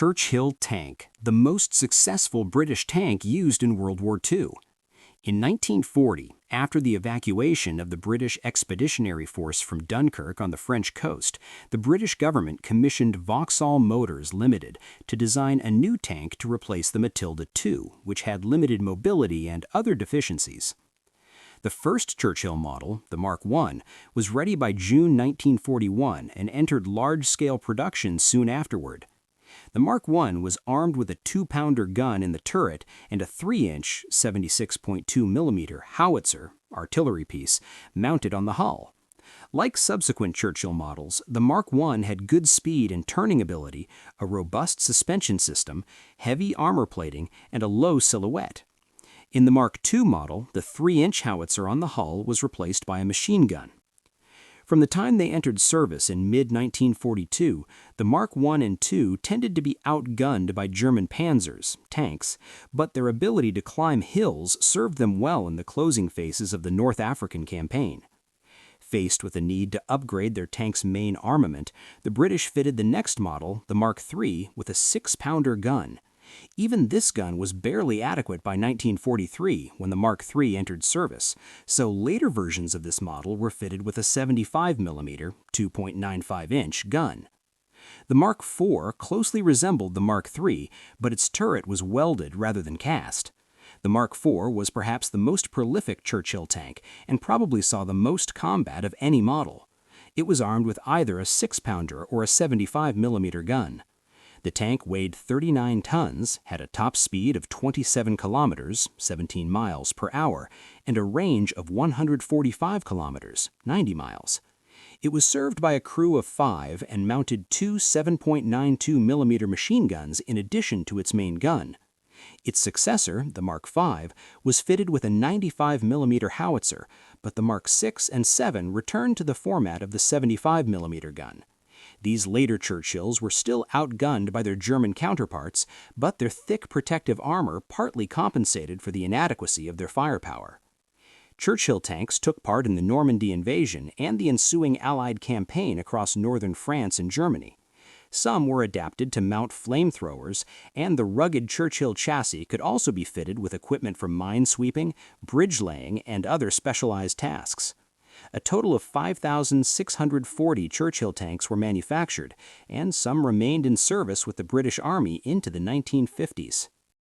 Churchill tank, the most successful British tank used in World War II. In 1940, after the evacuation of the British Expeditionary Force from Dunkirk on the French coast, the British government commissioned Vauxhall Motors Limited to design a new tank to replace the Matilda II, which had limited mobility and other deficiencies. The first Churchill model, the Mark I, was ready by June 1941 and entered large-scale production soon afterward. The Mark I was armed with a 2-pounder gun in the turret and a 3-inch (76.2mm) howitzer artillery piece mounted on the hull. Like subsequent Churchill models, the Mark I had good speed and turning ability, a robust suspension system, heavy armor plating, and a low silhouette. In the Mark II model, the 3-inch howitzer on the hull was replaced by a machine gun. From the time they entered service in mid-1942, the Mark I and II tended to be outgunned by German panzers, tanks, but their ability to climb hills served them well in the closing phases of the North African campaign. Faced with a need to upgrade their tank's main armament, the British fitted the next model, the Mark III, with a 6-pounder gun. Even this gun was barely adequate by 1943 when the Mark III entered service, so later versions of this model were fitted with a 75mm (2.95-inch) gun. The Mark IV closely resembled the Mark III, but its turret was welded rather than cast. The Mark IV was perhaps the most prolific Churchill tank and probably saw the most combat of any model. It was armed with either a 6-pounder or a 75mm gun. The tank weighed 39 tons, had a top speed of 27 kilometers (17 miles) per hour, and a range of 145 kilometers (90 miles). It was served by a crew of 5 and mounted 2 7.92mm machine guns in addition to its main gun. Its successor, the Mark V, was fitted with a 95mm howitzer, but the Mark VI and VII returned to the format of the 75mm gun. These later Churchills were still outgunned by their German counterparts, but their thick protective armor partly compensated for the inadequacy of their firepower. Churchill tanks took part in the Normandy invasion and the ensuing Allied campaign across northern France and Germany. Some were adapted to mount flamethrowers, and the rugged Churchill chassis could also be fitted with equipment for mine-sweeping, bridge-laying, and other specialized tasks. A total of 5,640 Churchill tanks were manufactured, and some remained in service with the British Army into the 1950s.